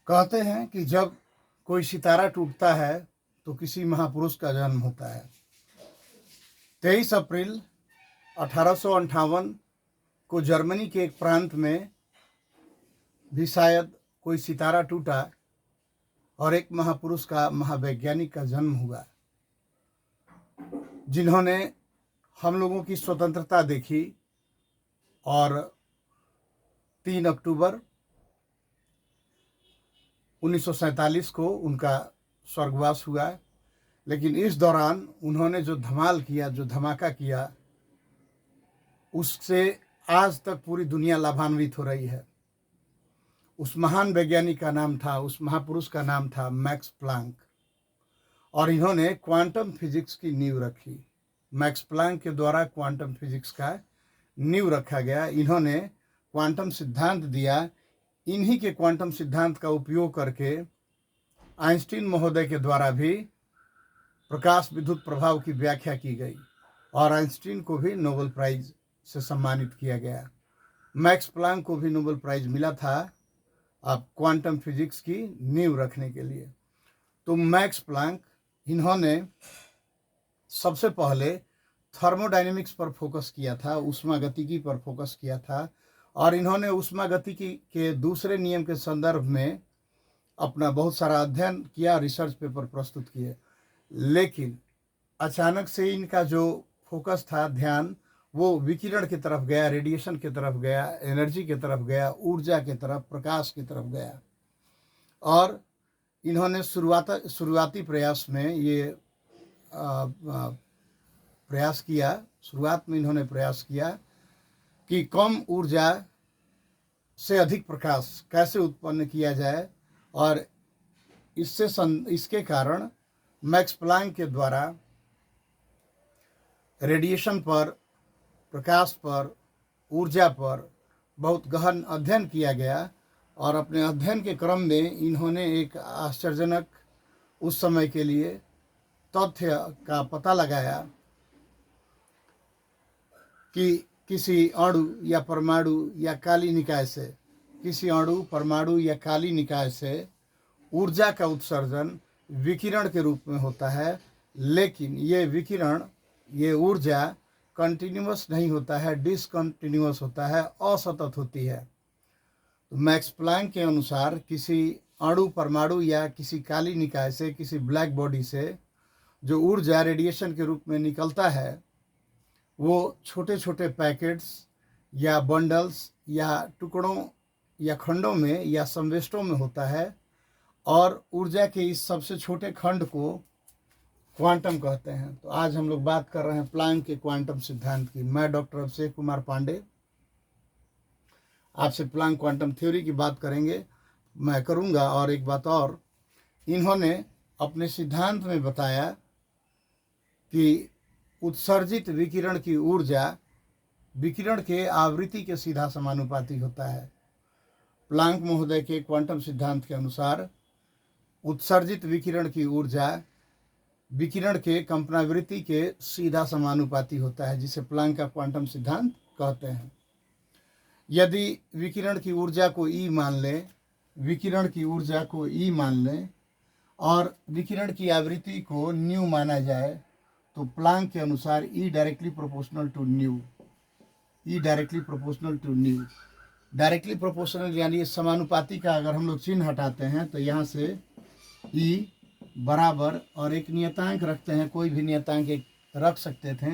कहते हैं कि जब कोई सितारा टूटता है तो किसी महापुरुष का जन्म होता है। 23 अप्रैल 1858 को जर्मनी के एक प्रांत में भी शायद कोई सितारा टूटा और एक महापुरुष का, महावैज्ञानिक का जन्म हुआ, जिन्होंने हम लोगों की स्वतंत्रता देखी और 3 अक्टूबर 1947 को उनका स्वर्गवास हुआ। लेकिन इस दौरान उन्होंने जो धमाल किया, जो धमाका किया, उससे आज तक पूरी दुनिया लाभान्वित हो रही है। उस महान वैज्ञानिक का नाम था, उस महापुरुष का नाम था मैक्स प्लांक, और इन्होंने क्वांटम फिजिक्स की नींव रखी। मैक्स प्लांक के द्वारा क्वांटम फिजिक्स का नींव रखा गया। इन्होंने क्वांटम सिद्धांत दिया। इन्हीं के क्वांटम सिद्धांत का उपयोग करके आइंस्टीन महोदय के द्वारा भी प्रकाश विद्युत प्रभाव की व्याख्या की गई और आइंस्टीन को भी नोबेल प्राइज से सम्मानित किया गया। मैक्स प्लांक को भी नोबेल प्राइज मिला था अब क्वांटम फिजिक्स की नींव रखने के लिए। तो मैक्स प्लांक, इन्होंने सबसे पहले थर्मोडायनेमिक्स पर फोकस किया था, ऊष्मागतिकी पर फोकस किया था, और इन्होंने ऊष्मागतिकी के दूसरे नियम के संदर्भ में अपना बहुत सारा अध्ययन किया, रिसर्च पेपर प्रस्तुत किए। लेकिन अचानक से इनका जो फोकस था, ध्यान, वो विकिरण की तरफ गया, रेडिएशन की तरफ गया, एनर्जी की तरफ गया, ऊर्जा की तरफ, प्रकाश की तरफ गया। और इन्होंने शुरुआती प्रयास में ये प्रयास किया, शुरुआत में इन्होंने प्रयास किया कि कम ऊर्जा से अधिक प्रकाश कैसे उत्पन्न किया जाए, और इसके कारण मैक्स प्लांक के द्वारा रेडिएशन पर, प्रकाश पर, ऊर्जा पर बहुत गहन अध्ययन किया गया। और अपने अध्ययन के क्रम में इन्होंने एक आश्चर्यजनक, उस समय के लिए, तथ्य का पता लगाया कि किसी अणु या परमाणु या काली निकाय से, किसी अणु, परमाणु या काली निकाय से ऊर्जा का उत्सर्जन विकिरण के रूप में होता है। लेकिन ये विकिरण, ये ऊर्जा कंटिन्यूअस नहीं होता है, डिसकंटिन्यूअस होता है, असतत होती है। तो मैक्स प्लांक के अनुसार किसी अणु, परमाणु या किसी काली निकाय से, किसी ब्लैक बॉडी से जो ऊर्जा रेडिएशन के रूप में निकलता है, वो छोटे छोटे पैकेट्स या बंडल्स या टुकड़ों या खंडों में या संवेष्टों में होता है। और ऊर्जा के इस सबसे छोटे खंड को क्वांटम कहते हैं। तो आज हम लोग बात कर रहे हैं प्लांक के क्वांटम सिद्धांत की। मैं डॉक्टर अभिषेक कुमार पांडे आपसे प्लांक क्वांटम थ्योरी की बात करेंगे, मैं करूंगा। और एक बात और, इन्होंने अपने सिद्धांत में बताया कि उत्सर्जित विकिरण की ऊर्जा विकिरण के आवृत्ति के सीधा समानुपाती होता है। प्लांक महोदय के क्वांटम सिद्धांत के अनुसार उत्सर्जित विकिरण की ऊर्जा विकिरण के कंपनावृत्ति के सीधा समानुपाती होता है, जिसे प्लांक का क्वांटम सिद्धांत कहते हैं। यदि विकिरण की ऊर्जा को ई मान लें, विकिरण की ऊर्जा को ई मान लें और विकिरण की आवृत्ति को न्यू माना जाए, तो प्लांक के अनुसार E directly proportional to nu, E directly proportional to nu. Directly proportional यानी समानुपाती का अगर हम लोग चिन्ह हटाते हैं तो यहाँ से ई बराबर, और एक नियतांक रखते हैं, कोई भी नियतांक एक रख सकते थे,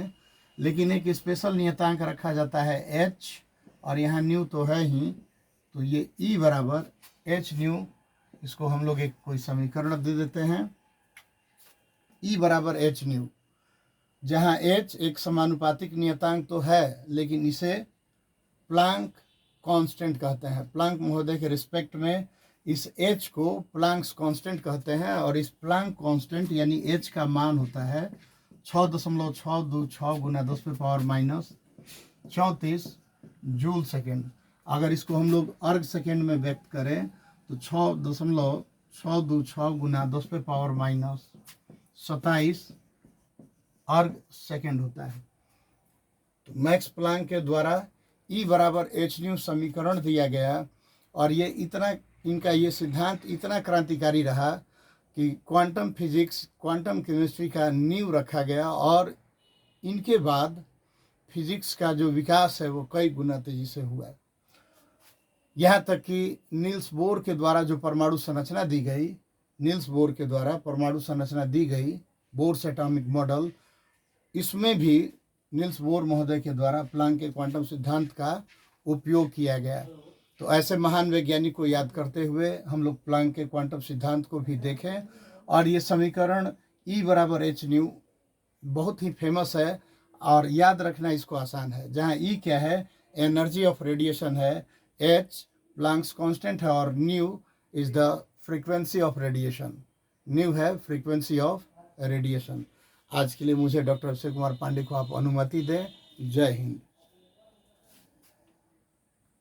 लेकिन एक स्पेशल नियतांक रखा जाता है एच, और यहाँ न्यू तो है ही, तो ये ई बराबर एच न्यू। इसको हम लोग एक कोई समीकरण दे देते हैं, ई बराबर एच न्यू, जहाँ एच एक समानुपातिक नियतांक तो है, लेकिन इसे प्लांक कांस्टेंट कहते हैं। प्लांक महोदय के रिस्पेक्ट में इस एच को प्लांक्स कांस्टेंट कहते हैं, और इस प्लांक कांस्टेंट यानी एच का मान होता है 6.626 गुना 10⁻⁻34 जूल सेकेंड। अगर इसको हम लोग अर्ग सेकेंड में व्यक्त करें तो 6.626 गुना 10⁻⁻27 अर्ग सेकेंड होता है। तो मैक्स प्लांक के द्वारा ई बराबर एच न्यू समीकरण दिया गया, और ये इतना इनका ये सिद्धांत इतना क्रांतिकारी रहा कि क्वांटम फिजिक्स, क्वांटम केमिस्ट्री का नींव रखा गया और इनके बाद फिजिक्स का जो विकास है वो कई गुना तेजी से हुआ। यहाँ तक कि नील्स बोर के द्वारा जो परमाणु संरचना दी गई, नील्स बोर के द्वारा परमाणु संरचना दी गई, बोर्स एटॉमिक मॉडल, इसमें भी नील्स बोर महोदय के द्वारा प्लांक के क्वांटम सिद्धांत का उपयोग किया गया। तो ऐसे महान वैज्ञानिक को याद करते हुए हम लोग प्लांक के क्वांटम सिद्धांत को भी देखें। और ये समीकरण E बराबर एच न्यू बहुत ही फेमस है और याद रखना इसको आसान है। जहाँ E क्या है, एनर्जी ऑफ रेडिएशन है, H प्लांक्स कांस्टेंट है और new is the frequency of radiation. New है फ्रीक्वेंसी ऑफ रेडिएशन। आज के लिए मुझे डॉक्टर अभिषेक कुमार पांडे को आप अनुमति दें। जय हिंद।